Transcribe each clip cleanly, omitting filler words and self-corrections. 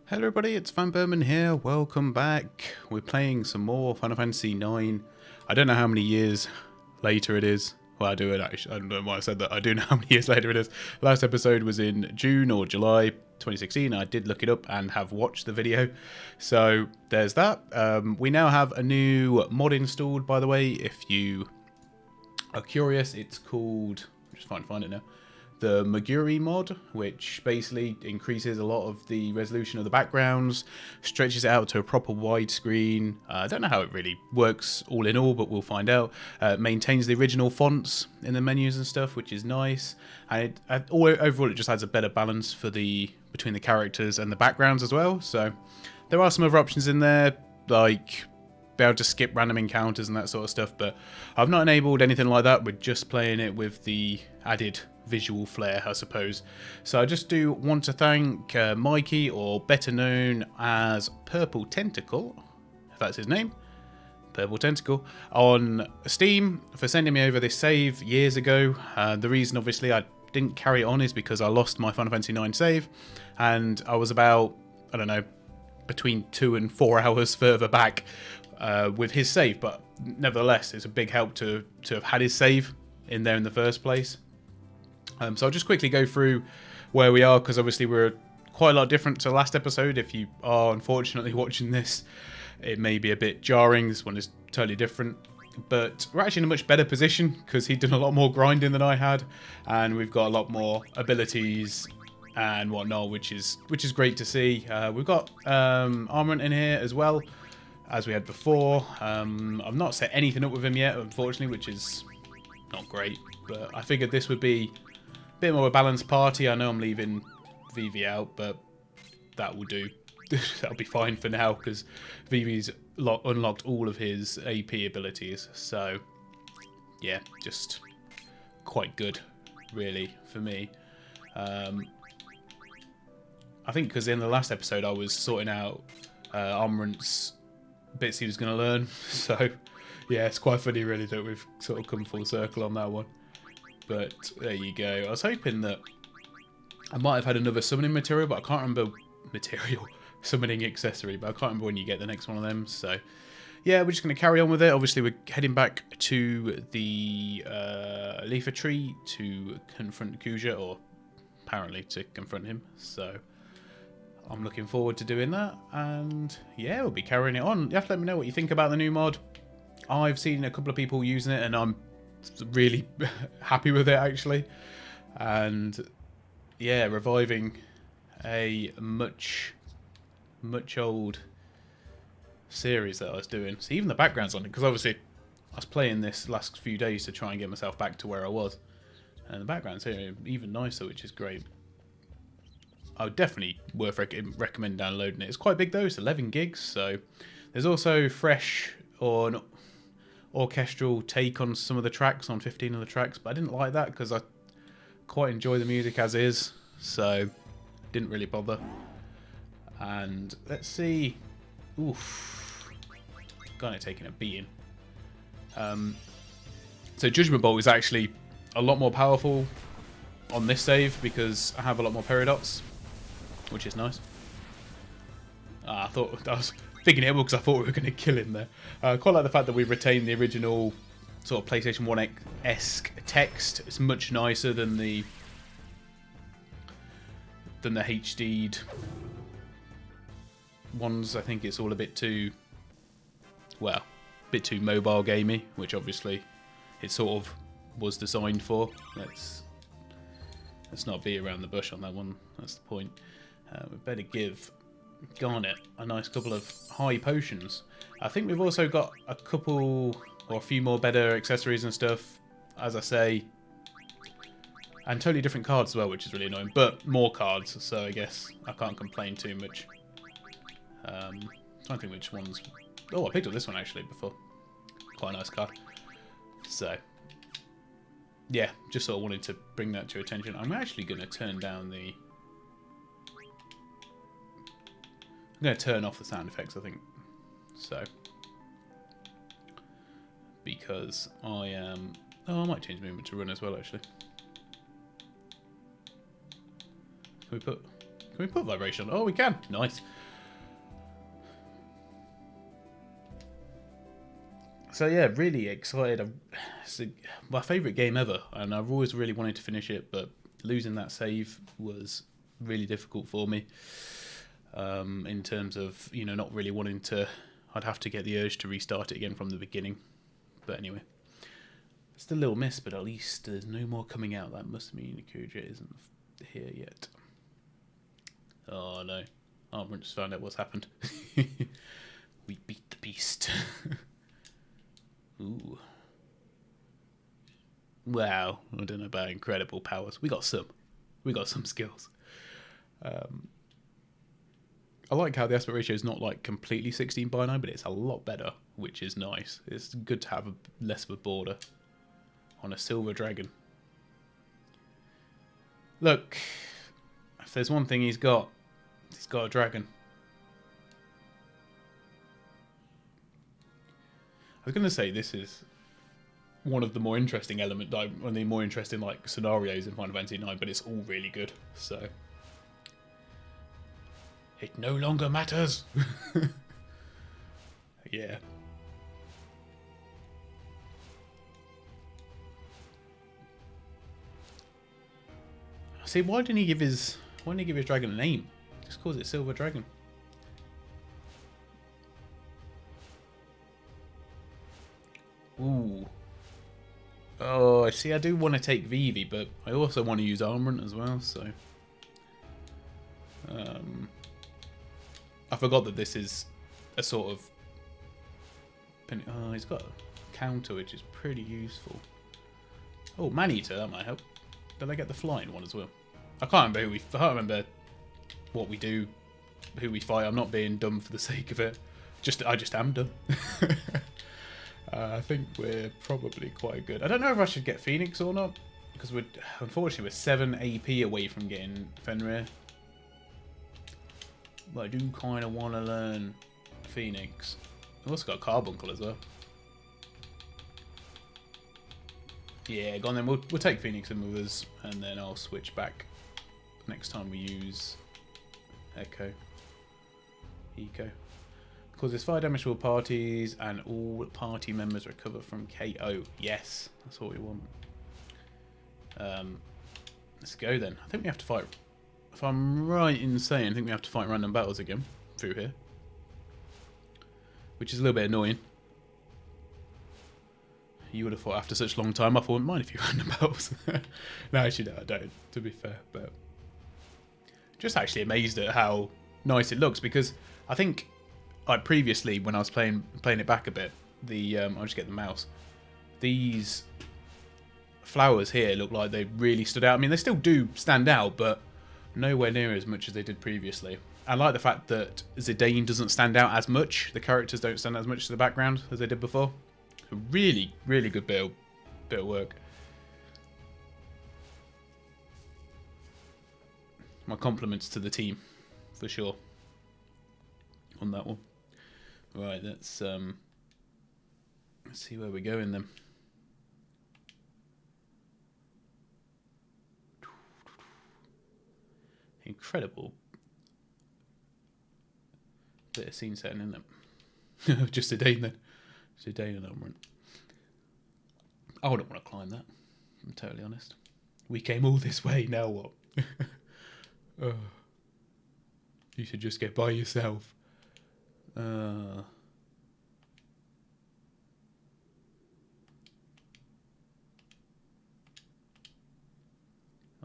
Hello everybody, it's vanburman here, welcome back. We're playing some more Final Fantasy 9. I don't know how many years later it is. Well, I do it actually, I don't know why I said that. I do know how many years later it is. Last episode was in June or July 2016. I did look it up and have watched the video. So there's that. We now have a new mod installed, by the way. If you are curious, it's called, I'm just trying to find it now, the Maguri mod, which basically increases a lot of the resolution of the backgrounds, stretches it out to a proper widescreen. I don't know how it really works all in all, but we'll find out. Maintains the original fonts in the menus and stuff, which is nice. And overall, it just adds a better balance for between the characters and the backgrounds as well. So there are some other options in there, like be able to skip random encounters and that sort of stuff, but I've not enabled anything like that. We're just playing it with the added visual flair, I suppose. So I just do want to thank Mikey, or better known as Purple Tentacle, if that's his name, Purple Tentacle, on Steam for sending me over this save years ago. The reason obviously I didn't carry it on is because I lost my Final Fantasy 9 save, and I was about, I don't know, between 2 and 4 hours further back with his save, but nevertheless it's a big help to have had his save in there in the first place. So I'll just quickly go through where we are, because obviously we're quite a lot different to the last episode. If you are unfortunately watching this, it may be a bit jarring. This one is totally different, but we're actually in a much better position because he'd done a lot more grinding than I had, and we've got a lot more abilities and whatnot, which is great to see. We've got armament in here as well as we had before. I've not set anything up with him yet, unfortunately, which is not great, but I figured this would be a bit more of a balanced party. I know I'm leaving Vivi out, but that will do. That'll be fine for now, because Vivi's unlocked all of his AP abilities, so yeah, just quite good really for me. I think because in the last episode I was sorting out armaments bits he was going to learn, so yeah, it's quite funny really that we've sort of come full circle on that one. But there you go. I was hoping that I might have had another summoning material, but I can't remember summoning accessory, but I can't remember when you get the next one of them. So yeah, we're just going to carry on with it. Obviously we're heading back to the Leafer Tree to confront Kuja, or apparently to confront him, so I'm looking forward to doing that, and yeah, we'll be carrying it on. You have to let me know what you think about the new mod. I've seen a couple of people using it, and I'm really happy with it actually. And yeah, reviving a much old series that I was doing. So even the background's on it, because obviously I was playing this last few days to try and get myself back to where I was, and the background's here even nicer, which is great. I would definitely recommend downloading it. It's quite big though, it's 11 gigs, so there's also fresh or an orchestral take on some of the tracks, on 15 of the tracks, but I didn't like that because I quite enjoy the music as is, so didn't really bother. And let's see, oof, kind of taking a beating. So Judgment Bolt is actually a lot more powerful on this save because I have a lot more peridots, which is nice. I thought I was thinking it because I thought we were going to kill him there. I quite like the fact that we've retained the original sort of PlayStation 1-esque text. It's much nicer than the HD'd ones. I think it's all a bit too, well, a bit too mobile gamey, which obviously it sort of was designed for. Let's not beat around the bush on that one. That's the point. We better give Garnet a nice couple of high potions. I think we've also got a couple or a few more better accessories and stuff, as I say, and totally different cards as well, which is really annoying, but more cards, so I guess I can't complain too much. I'm trying to think which ones. Oh, I picked up this one actually before. Quite a nice card. So yeah, just sort of wanted to bring that to your attention. I'm actually going to turn down the... I'm going to turn off the sound effects, I think. So, because I am... Oh, I might change movement to run as well, actually. Can we put Can we put vibration on? Oh, we can. Nice. So yeah, really excited. It's my favourite game ever, and I've always really wanted to finish it, but losing that save was really difficult for me. In terms of, you know, not really wanting to, I'd have to get the urge to restart it again from the beginning. But anyway, it's a little miss, but at least there's no more coming out. That must mean Kuja isn't here yet. Oh no, Armor just found out what's happened. We beat the beast. Ooh. Wow, I don't know about incredible powers. We got some skills. I like how the aspect ratio is not like completely 16:9, but it's a lot better, which is nice. It's good to have less of a border on a silver dragon. Look, if there's one thing he's got a dragon. I was going to say this is one of the more interesting one of the more interesting like scenarios in Final Fantasy IX, but it's all really good. So it no longer matters. Yeah. See, why didn't he give his dragon a name? Just calls it Silver Dragon. Ooh. Oh, see, I do want to take Vivi, but I also want to use Armorant as well, so... I forgot that this is a sort of... Oh, he's got a counter, which is pretty useful. Oh, Man-Eater, that might help. Did I get the flying one as well? I can't remember what we do, who we fight. I'm not being dumb for the sake of it. I just am dumb. I think we're probably quite good. I don't know if I should get Phoenix or not, because unfortunately we're 7 AP away from getting Fenrir. But I do kind of want to learn Phoenix. I've also got Carbuncle as well. Yeah, go on then. We'll take Phoenix and with us, and then I'll switch back next time we use Echo. Causes fire damage to all parties, and all party members recover from KO. Yes, that's what we want. Let's go then. I think we have to fight. If I'm right in saying, I think we have to fight random battles again through here, which is a little bit annoying. You would have thought after such a long time, I wouldn't mind if you random battles. No, actually, no, I don't. To be fair, but just actually amazed at how nice it looks, because I think. Like previously, when I was playing it back a bit, I'll just get the mouse. These flowers here look like they really stood out. I mean, they still do stand out, but nowhere near as much as they did previously. I like the fact that Zidane doesn't stand out as much. The characters don't stand out as much to the background as they did before. A really, really good bit of work. My compliments to the team, for sure, on that one. Right, let's see where we're going then. Incredible bit of scene setting, isn't it? Just Zidane then. Zidane and Omrant. I wouldn't want to climb that, I'm totally honest. We came all this way, now what? You should just get by yourself.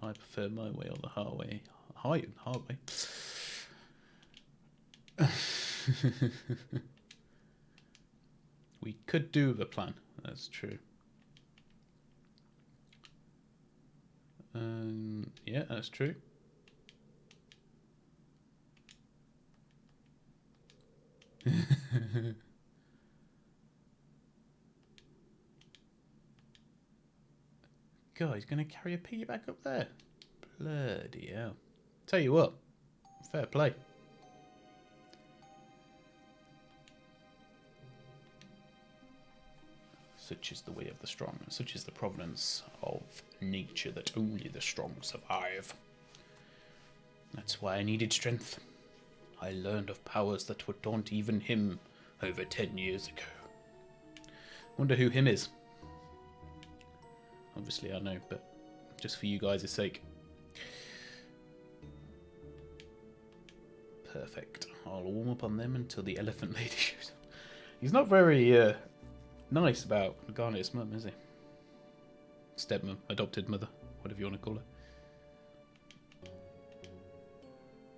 I prefer my way or the hard way. Hard way. We could do the plan. That's true. Yeah, that's true. God, he's going to carry a piggy back up there. Bloody hell. Tell you what, fair play. Such is the way of the strong, and such is the providence of nature that only the strong survive. That's why I needed strength. I learned of powers that would daunt even him over 10 years ago. Wonder who him is. Obviously I know, but just for you guys' sake. Perfect. I'll warm up on them until the elephant lady shows up. He's not very nice about Garnet's mum, is he? Stepmom, adopted mother, whatever you want to call her.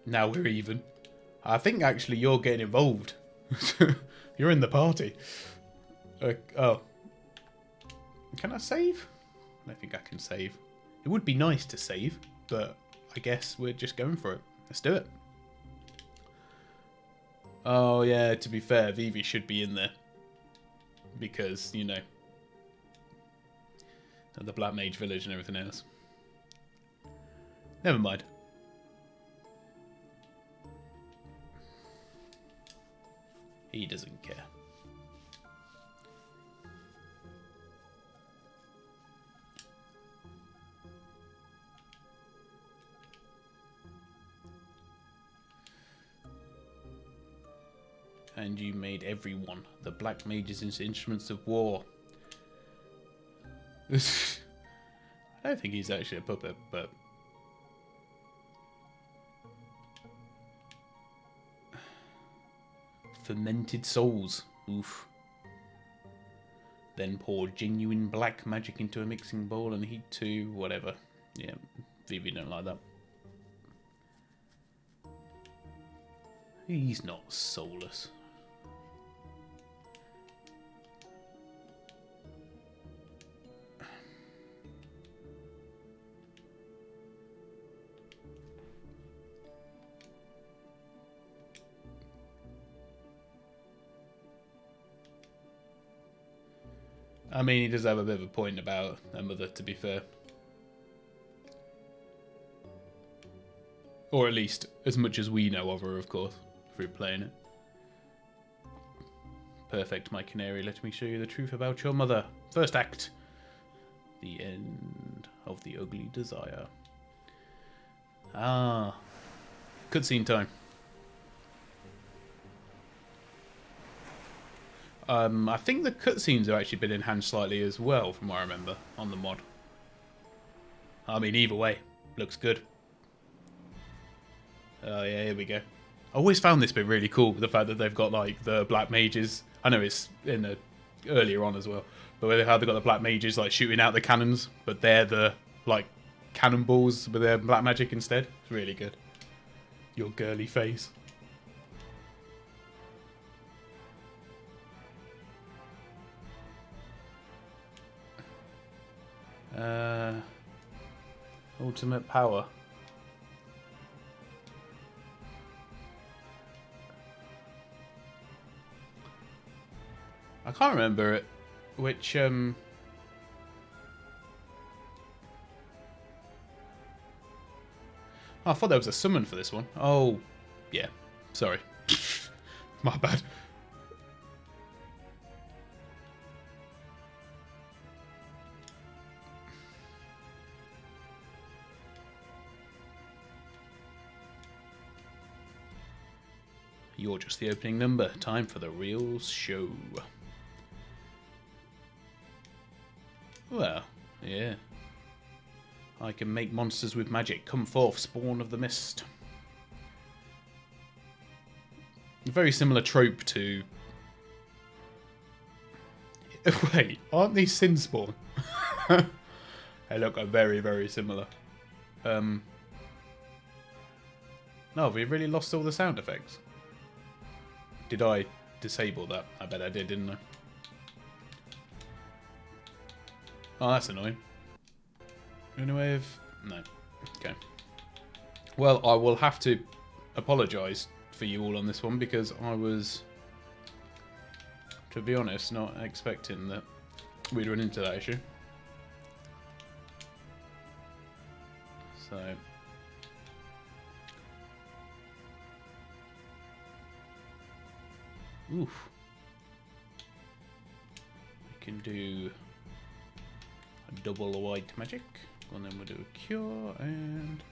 Now we're even. I think actually you're getting involved. You're in the party. Oh. Can I save? I don't think I can save. It would be nice to save, but I guess we're just going for it. Let's do it. Oh yeah, to be fair, Vivi should be in there. Because, you know, the Black Mage Village and everything else. Never mind. He doesn't care. And you made everyone the Black Mages into instruments of war. I don't think he's actually a puppet, but... Fermented souls. Oof. Then pour genuine black magic into a mixing bowl and heat to whatever. Yeah, Vivi don't like that. He's not soulless. I mean, he does have a bit of a point about her mother, to be fair. Or at least, as much as we know of her, of course, through playing it. Perfect, my canary. Let me show you the truth about your mother. First act. The end of the ugly desire. Ah. Cutscene time. I think the cutscenes have actually been enhanced slightly as well, from what I remember, on the mod. I mean, either way, looks good. Oh yeah, here we go. I always found this bit really cool, the fact that they've got like the Black Mages. I know it's in the earlier on as well, but where they've got the Black Mages like shooting out the cannons, but they're the like cannonballs with their black magic instead. It's really good. Your girly face. Ultimate power. I can't remember it. Which Oh, I thought there was a summon for this one. Oh, yeah. Sorry. My bad. You're just the opening number. Time for the real show. Well, yeah. I can make monsters with magic. Come forth, spawn of the mist. A very similar trope to... Wait, aren't these sin spawn? They look very, very similar. No, we really lost all the sound effects. Did I disable that? I bet I did, didn't I? Oh, that's annoying. Any way of... No. Okay. Well, I will have to apologise for you all on this one because I was, to be honest, not expecting that we'd run into that issue. So... Oof. We can do a double white magic, and then we'll do a cure, and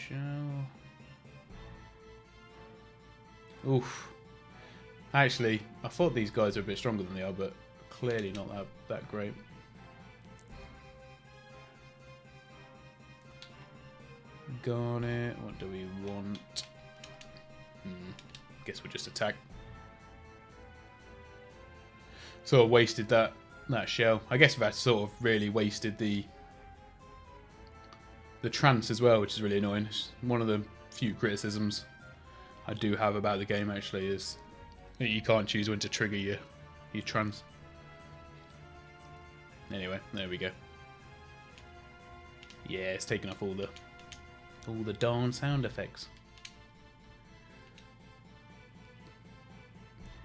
shell. Oof. Actually, I thought these guys were a bit stronger than they are, but clearly not that great. Got it. What do we want? Guess we'll just attack. Sort of wasted that shell. I guess that sort of really wasted the trance as well, which is really annoying. It's one of the few criticisms I do have about the game actually is that you can't choose when to trigger your trance. Anyway, there we go. Yeah, it's taken off all the darn sound effects.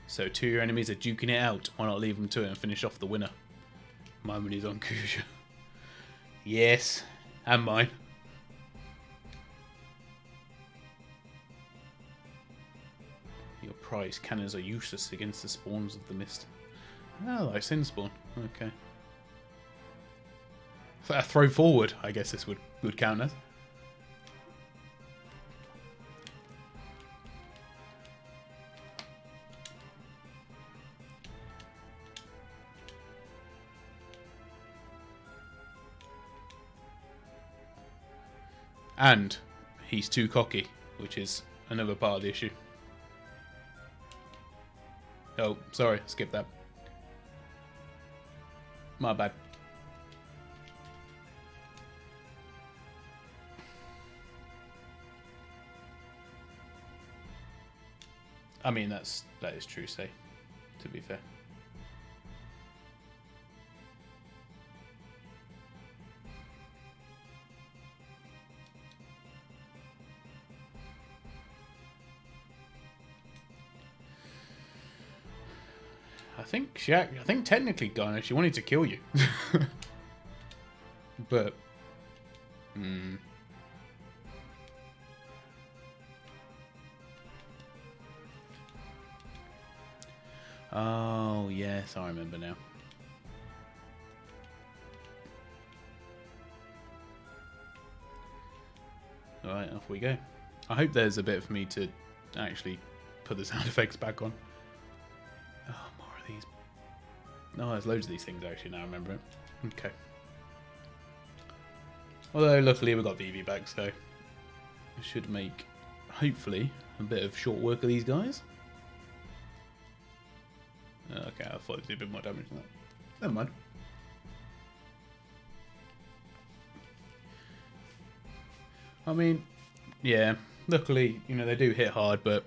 So two of your enemies are duking it out. Why not leave them to it and finish off the winner? My money's on Kuja. Yes, and mine. Your prize cannons are useless against the spawns of the mist. Oh, like sin spawn. Okay. A throw forward, I guess this would count as. And he's too cocky, which is another part of the issue. Oh, sorry, skip that. My bad. I mean, that is true, say, to be fair. I think technically, Garner, she wanted to kill you. But oh yes, I remember now. Alright, off we go. I hope there's a bit for me to actually put the sound effects back on. Oh, more of these. No, there's loads of these things actually now, I remember it. Okay. Although, luckily we've got VV back, so it should make, hopefully, a bit of short work of these guys. Okay, I thought it'd do a bit more damage than that. Never mind. I mean, yeah, luckily, you know, they do hit hard, but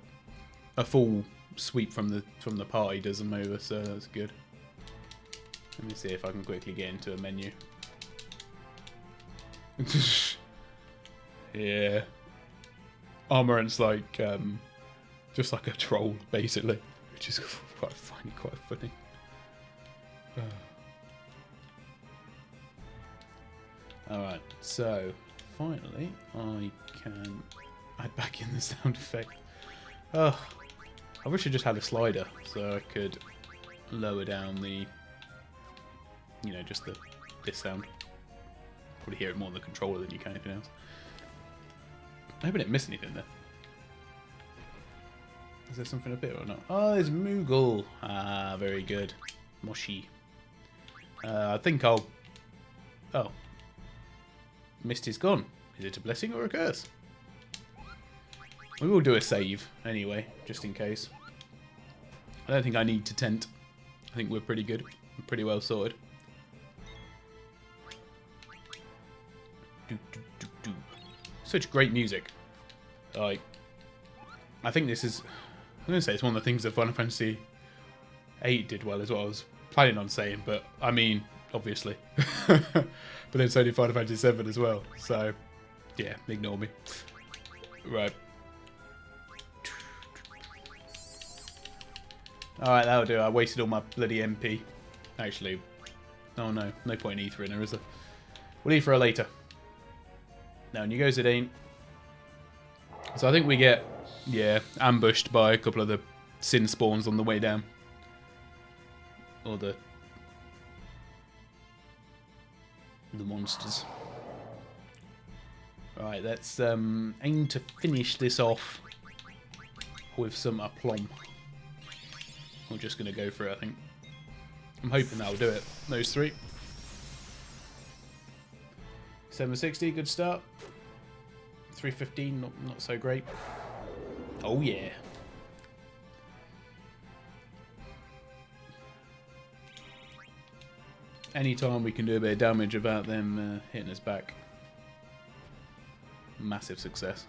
a full sweep from the party does them over, so that's good. Let me see if I can quickly get into a menu. Yeah. Armorant's like, just like a troll, basically, which is quite funny. Alright, so finally I can add back in the sound effect. Oh, I wish I just had a slider so I could lower down the, you know, just this sound. Probably hear it more on the controller than you can anything else. I hope I didn't miss anything there. Is there something up here or not? Oh, there's Moogle. Ah, very good. Moshi. I think I'll... Oh. Mist is gone. Is it a blessing or a curse? We will do a save anyway, just in case. I don't think I need to tent. I think we're pretty good. We're pretty well sorted. Such great music. Like, I think this is... I'm going to say it's one of the things that Final Fantasy VIII did well, is what I was planning on saying, but I mean, obviously. But then so did Final Fantasy VII as well, so yeah, ignore me. Right. Alright, that'll do. I wasted all my bloody MP. Actually, oh no, no point in Ether in there, is there? We'll Ether her later. No, and you goes it ain't. So I think we get, yeah, ambushed by a couple of the sin spawns on the way down. Or the monsters. Right, let's aim to finish this off with some aplomb. We're just going to go for it, I think. I'm hoping that'll do it. Those three. 760, good start. 315, not so great. Oh yeah. Anytime we can do a bit of damage without them hitting us back. Massive success.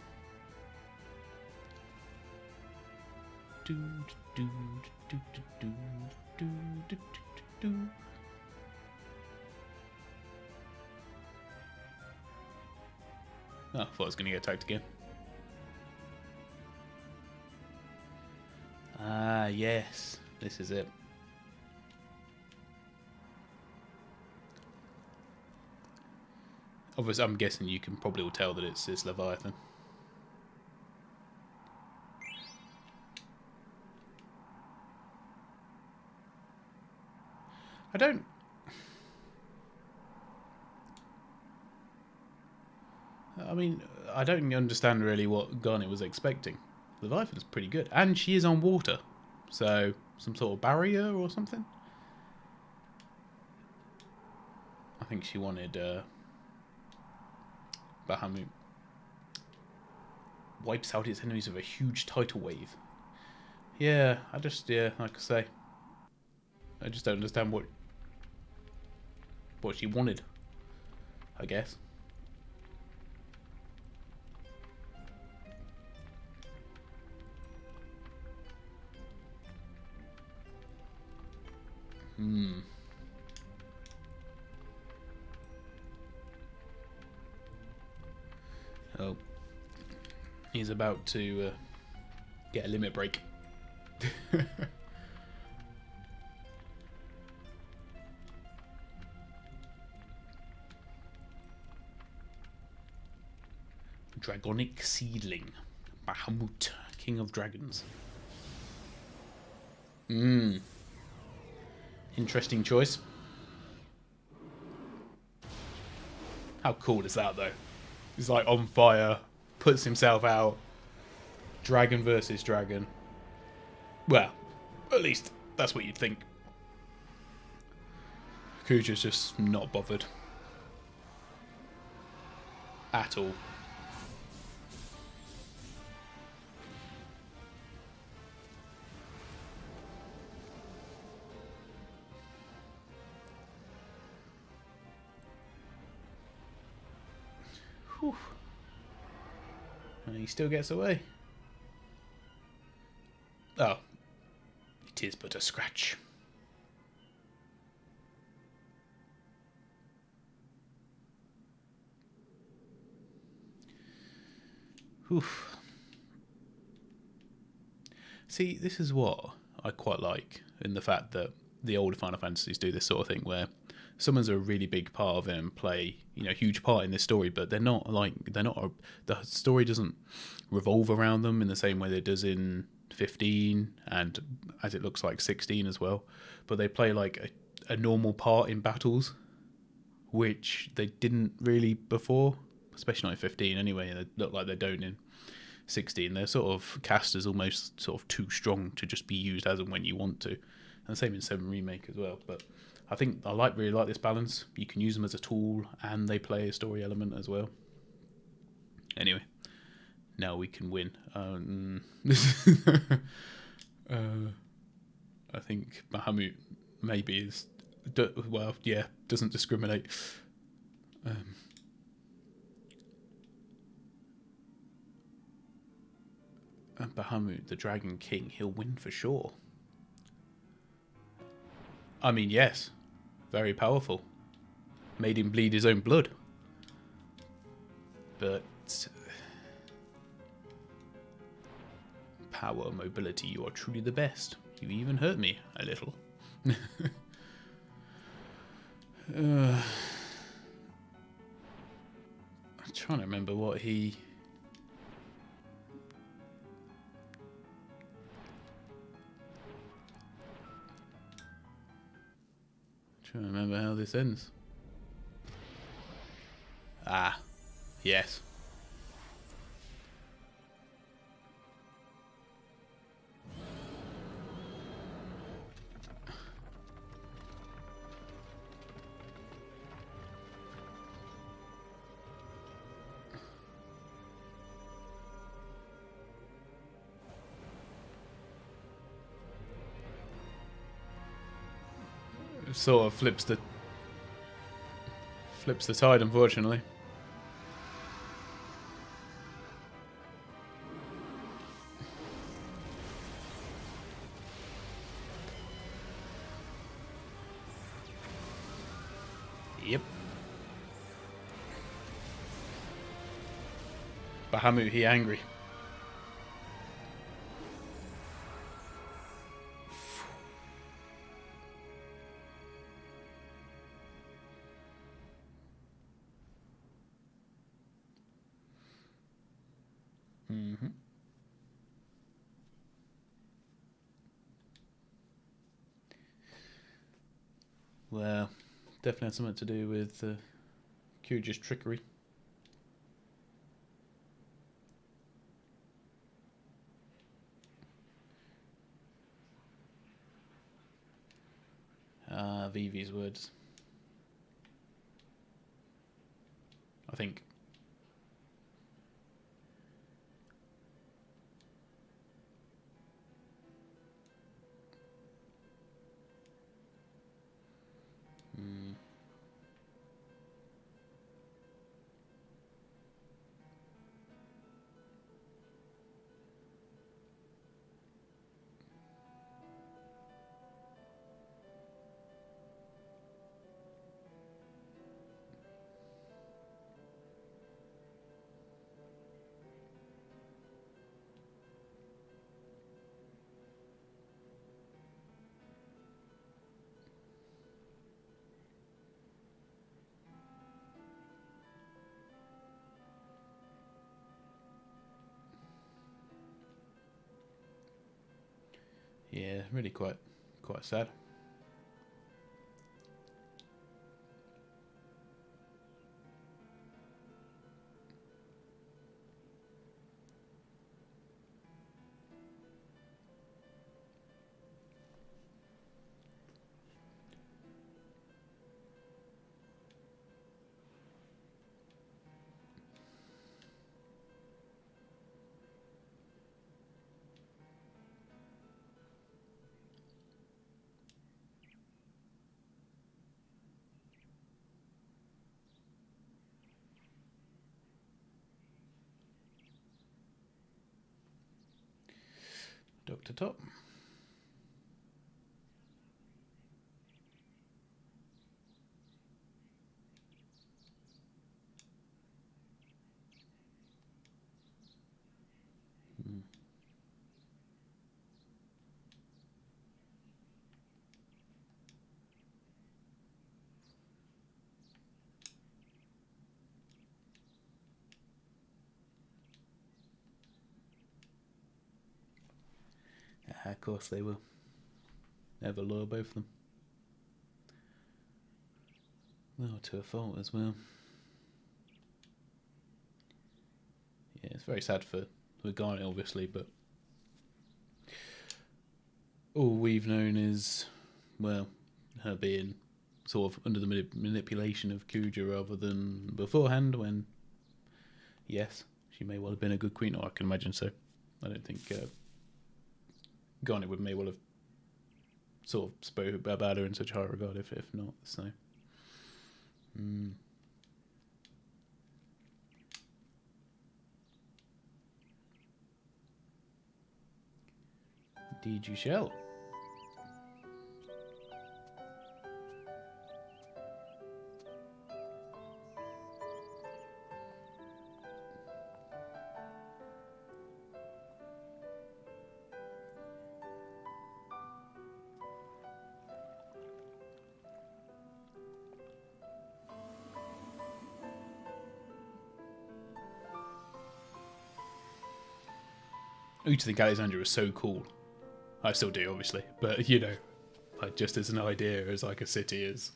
Oh, I thought I was going to get attacked again. Ah, yes. This is it. Obviously, I'm guessing you can probably all tell that it's this Leviathan. I don't understand really what Garnet was expecting. Leviathan's pretty good. And she is on water. So, some sort of barrier or something? I think she wanted Bahamut. Wipes out its enemies with a huge tidal wave. Yeah, like I say. I just don't understand what she wanted, I guess. Oh. He's about to get a limit break. Dragonic Seedling. Bahamut, King of Dragons. Interesting choice. How cool is that, though? He's like on fire, puts himself out. Dragon versus dragon. Well, at least that's what you'd think. Kuja's just not bothered. At all. Whew. And he still gets away. Oh. It is but a scratch. Whew. See, this is what I quite like in the fact that the older Final Fantasies do this sort of thing where summons are a really big part of it and play, a huge part in this story, but the story doesn't revolve around them in the same way that it does in 15 and as it looks like 16 as well. But they play like a normal part in battles, which they didn't really before, especially not in 15 anyway. They look like they don't in 16. They're sort of cast as almost sort of too strong to just be used as and when you want to. And the same in 7 Remake as well. But I think I really like this balance. You can use them as a tool and they play a story element as well. Anyway, now we can win. I think Bahamut maybe is... doesn't discriminate. Bahamut, the Dragon King, he'll win for sure. I mean, yes. Very powerful. Made him bleed his own blood. But... power, mobility, you are truly the best. You even hurt me a little. I'm trying to remember what he... trying to remember how this ends. Ah, yes. sort of flips the tide, unfortunately. Yep. Bahamut, he angry. Mm-hmm. Well, definitely had something to do with Kuja's trickery. Vivi's words. I think. Mm. Yeah, really quite sad. Dr. Top. Mm. Of course they will. Ever loyal, both of them. Oh, to a fault as well. Yeah, it's very sad for Garnet, obviously, but all we've known is, well, her being sort of under the manipulation of Kuja rather than beforehand when, yes, she may well have been a good queen, or I can imagine so. I don't think Garnet may well have sort of spoke about her in such high regard if not, so. Mm. Indeed you shall. I used to think Alexandria was so cool. I still do, obviously, but you know, like just as an idea, as like a city, as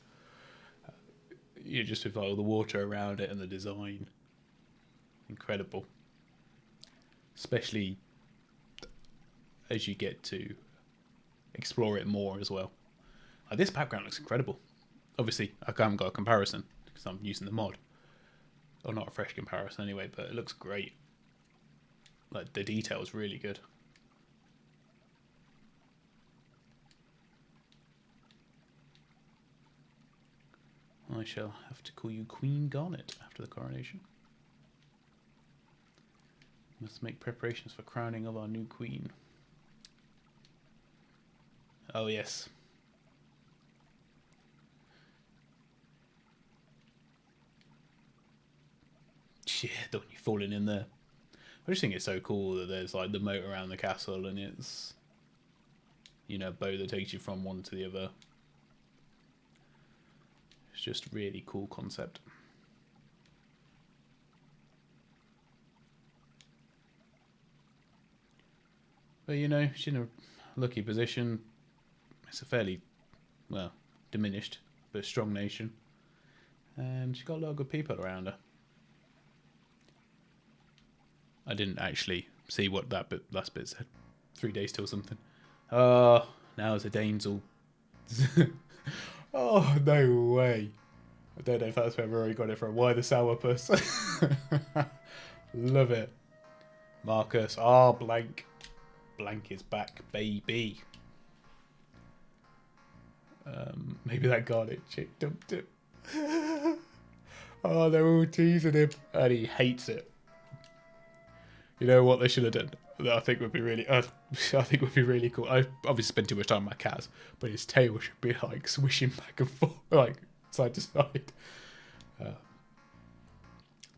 you know, just with like all the water around it and the design, incredible. Especially as you get to explore it more as well. Like, this background looks incredible. Obviously, I haven't got a comparison because I'm using the mod, or not a fresh comparison anyway. But it looks great. Like the detail is really good. I shall have to call you Queen Garnet after the coronation. Must make preparations for crowning of our new queen. Oh yes. Yeah, don't want you falling in there. I just think it's so cool that there's like the moat around the castle and it's, you know, a boat that takes you from one to the other. It's just a really cool concept. But you know, she's in a lucky position. It's a fairly, well, diminished but strong nation. And she's got a lot of good people around her. I didn't actually see what that last bit said. 3 days till something. Oh, now the Danes all... Oh, no way. I don't know if that's where Rory got it from. Why the sourpuss? Love it. Marcus. Oh, blank. Blank is back, baby. Maybe that garlic chick dumped it. Oh, they're all teasing him. And he hates it. You know what they should have done? That I think would be really, I think would be really cool. I obviously spend too much time on my cat, but his tail should be like swishing back and forth, like side to side.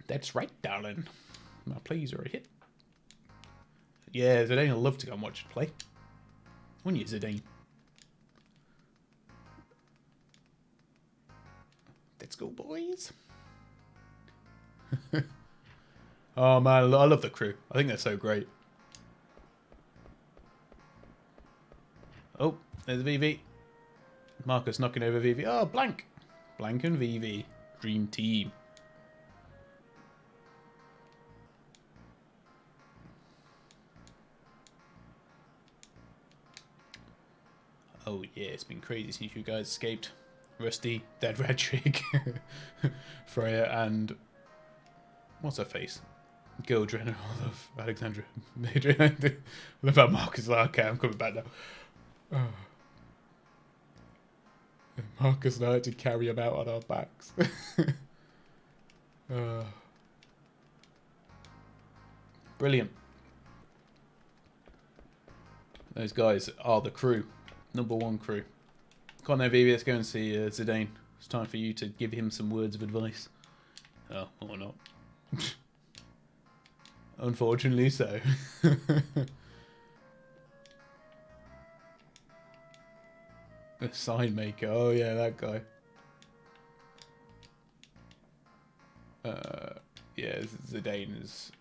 That's right, darling. My plays are a hit. Yeah, Zidane will love to go and watch it play. Wouldn't you, Zidane? Let's go, boys. Oh man, I love the crew. I think they're so great. Oh, there's VV. Marcus knocking over VV. Oh, blank. Blank and VV. Dream team. Oh yeah, it's been crazy since you guys escaped. Rusty, Dead Redrig, Freya, and what's her face? Gildren and all of Alexandra. What about Marcus? Like, okay, I'm coming back now. Oh. Marcus and I had to carry him out on our backs. Brilliant. Those guys are the crew. #1 crew. Come on there, Vivi, let's go and see Zidane. It's time for you to give him some words of advice. Oh, or not. Unfortunately so. A sign maker. Oh yeah, that guy. Yeah, Zidane is...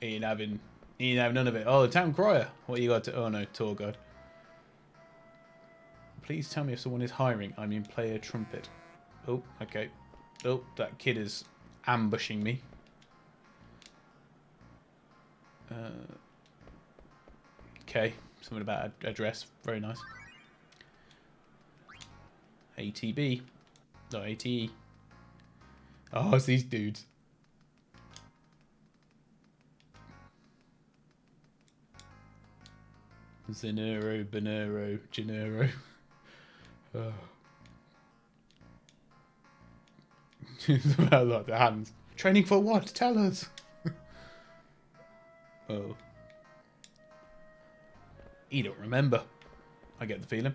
He ain't having none of it. Oh, the town crier. What you got to... Oh no, tour guide. Please tell me if someone is hiring. I mean, play a trumpet. Oh, okay. Oh, that kid is ambushing me. Okay, something about a dress. Very nice. ATB. No, ATE. Oh, it's these dudes. Zenero, Benero, Genero. Oh. It's about like the hands. Training for what? Tell us. Oh. You don't remember. I get the feeling.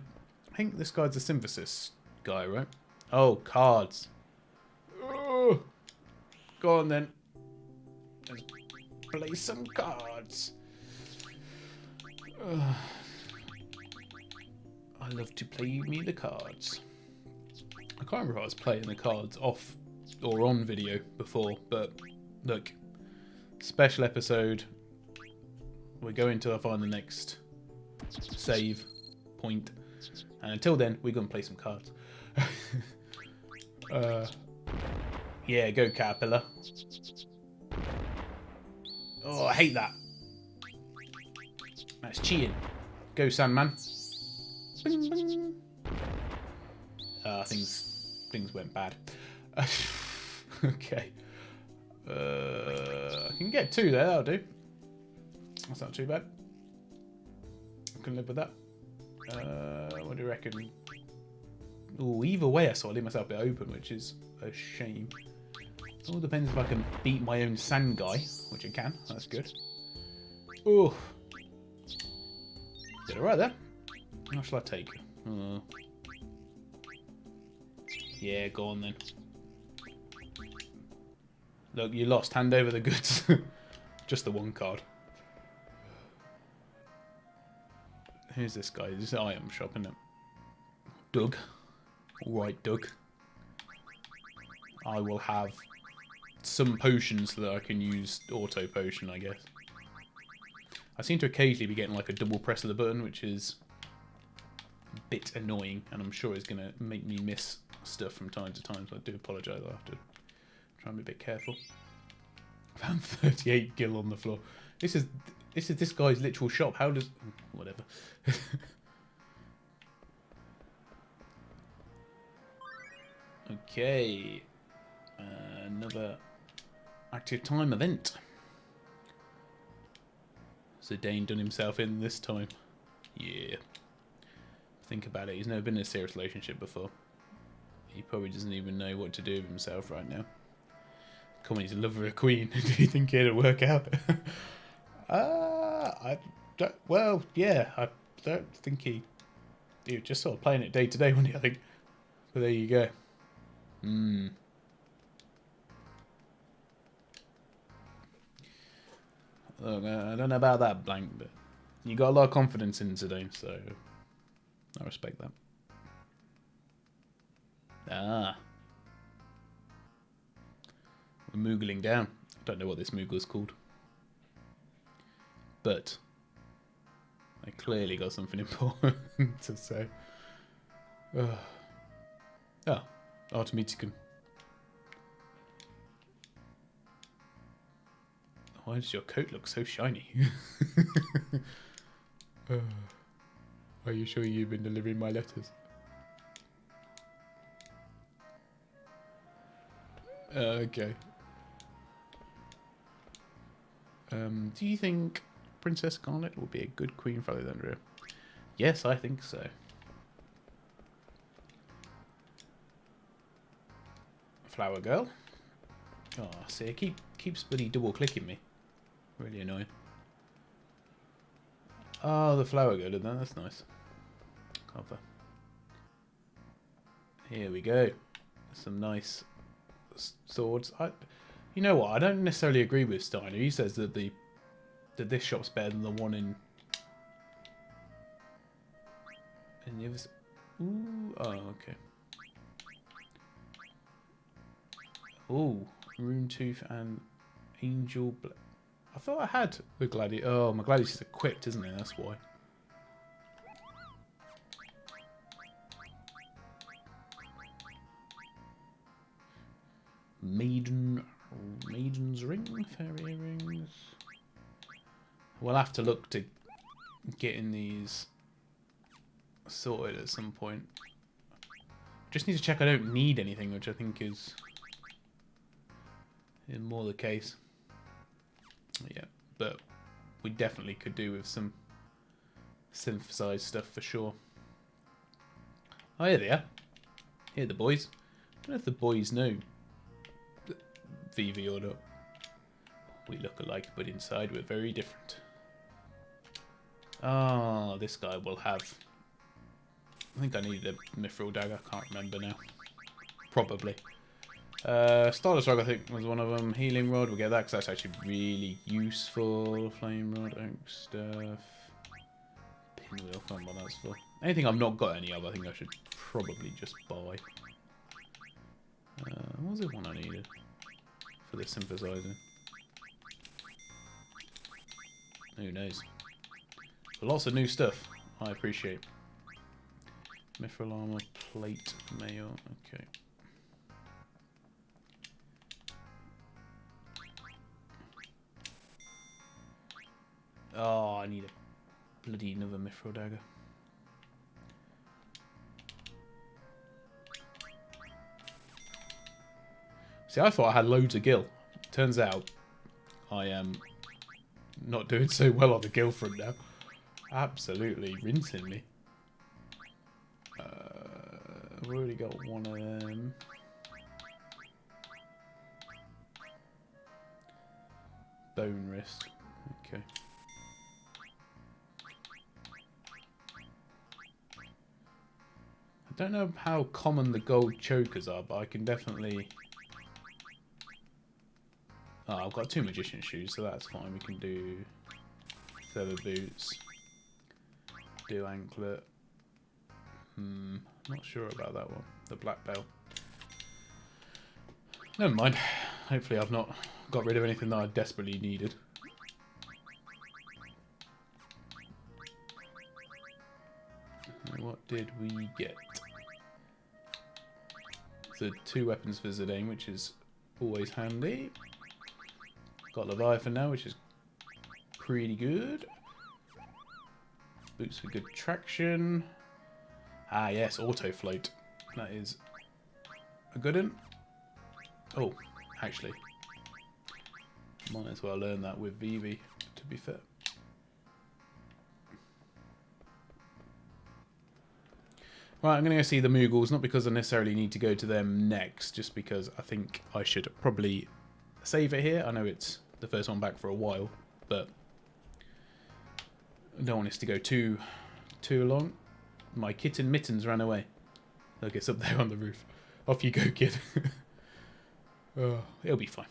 I think this guy's a synthesis guy, right? Oh, cards. Oh. Go on then. Let's play some cards. I love to play me the cards. I can't remember if I was playing the cards off or on video before, but look, special episode. We're going to find the next save point, and until then, we're going to play some cards. Yeah, go Caterpillar. Oh, I hate that. That's cheating. Go Sandman. Bing, bing. Things went bad. Okay. I can get 2 there, that'll do. That's not too bad. I can live with that. What do you reckon? Oh, either way, I sort of leave myself a bit open, which is a shame. All depends if I can beat my own sand guy, which I can. That's good. Oh, did it right there. How shall I take? Yeah, go on then. Look, you lost. Hand over the goods. Just the one card. Who's this guy? This is an item shop, isn't it? Doug. Alright, Doug. I will have some potions so that I can use auto potion, I guess. I seem to occasionally be getting like a double press of the button, which is a bit annoying, and I'm sure it's going to make me miss stuff from time to time, so I do apologise. I'll have to try and be a bit careful. I found 38 gil on the floor. This is this guy's literal shop. How does... whatever. Okay. Another active time event. So Dane done himself in this time. Yeah. Think about it. He's never been in a serious relationship before. He probably doesn't even know what to do with himself right now. Come on, he's a lover of a queen. Do you think it'll work out? I don't... well, yeah. I don't think he was just sort of playing it day to day, wasn't he? I think. But there you go. Look, I don't know about that blank, but you got a lot of confidence in today, so I respect that. Ah. We're moogling down. I don't know what this moogle's called. But I clearly got something important to say. Ah, Artemisican. Why does your coat look so shiny? Are you sure you've been delivering my letters? Okay. Do you think Princess Scarlet will be a good queen for Alexandria? Yes, I think so. Flower girl. Oh, see, it keeps bloody double clicking me. Really annoying. Oh, the flower girl did that. That's nice. Cover. Here we go. Some nice swords. You know what? I don't necessarily agree with Steiner. He says that this shop's better than the one in the others. Ooh, oh, okay. Ooh, Rune Tooth and Angel. I thought I had the Gladiator. Oh, my Gladiator's equipped, isn't it? That's why. Maiden's ring, fairy rings. We'll have to look to getting these sorted at some point. Just need to check I don't need anything, which I think is more the case. Yeah, but we definitely could do with some synthesized stuff for sure. Oh, here they are. Here are the boys. I don't know if the boys know VV or not. We look alike, but inside we're very different. Oh, this guy will have... I think I need a mithril dagger. I can't remember now. Probably. Stardust Rod, I think, was one of them. Healing Rod, we'll get that because that's actually really useful. Flame Rod, Oak Stuff. Pinwheel, I don't know what that's for. Anything I've not got any of, I think I should probably just buy. What was the one I needed for the synthesizer? Who knows? Lots of new stuff. I appreciate. Mithril armor, plate, mail. Okay. Oh, I need a bloody another mithril dagger. See, I thought I had loads of gil. Turns out I am not doing so well on the gil front now. Absolutely rinsing me. I've already got one of them. Bone wrist. Okay. I don't know how common the gold chokers are, but I can definitely... Oh, I've got 2 magician shoes, so that's fine. We can do feather boots. Do anklet. Not sure about that one. The black belt. Never mind. Hopefully I've not got rid of anything that I desperately needed. What did we get? So 2 weapons for Zidane, which is always handy. Got Leviathan now, which is pretty good. Boots for good traction. Ah yes, auto float. That is a good one. Oh, actually, might as well learn that with Vivi, to be fair. Right, I'm going to go see the Moogles, not because I necessarily need to go to them next, just because I think I should probably save it here. I know it's the first one back for a while, but I don't want this to go too long. My kitten Mittens ran away. Look, it's up there on the roof. Off you go, kid. Oh, it'll be fine.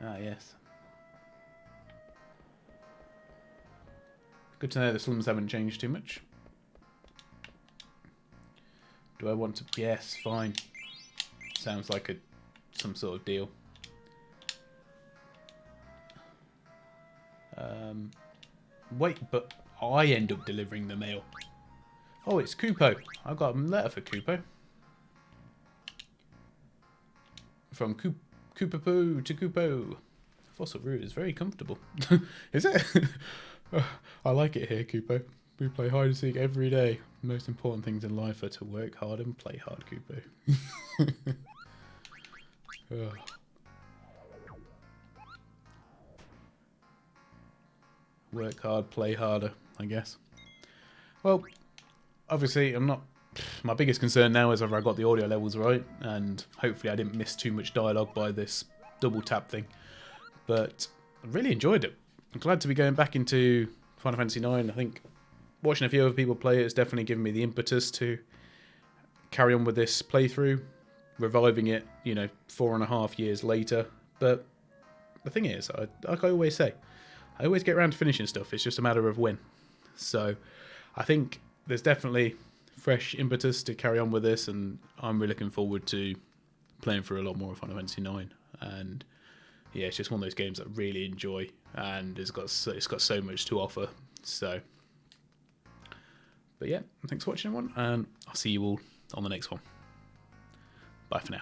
Ah, yes. Good to know the slums haven't changed too much. Do I want to... Yes, fine. Sounds like some sort of deal. Wait, but I end up delivering the mail. Oh, it's Kupo. I got a letter for Kupo. From Kupo to Kupo. Fossil Root is very comfortable. Is it? I like it here, Kupo. We play hide and seek every day. The most important things in life are to work hard and play hard, Kupo. Work hard, play harder, I guess. Well, obviously, I'm not... My biggest concern now is whether I got the audio levels right, and hopefully I didn't miss too much dialogue by this double tap thing. But I really enjoyed it. I'm glad to be going back into Final Fantasy IX. I think watching a few other people play it has definitely given me the impetus to carry on with this playthrough, reviving it, 4.5 years later. But the thing is, like I always say, I always get around to finishing stuff. It's just a matter of when. So I think there's definitely fresh impetus to carry on with this, and I'm really looking forward to playing through a lot more of Final Fantasy IX. And yeah, it's just one of those games that I really enjoy, and it's got so much to offer. So, but yeah, thanks for watching, everyone, and I'll see you all on the next one. Bye for now.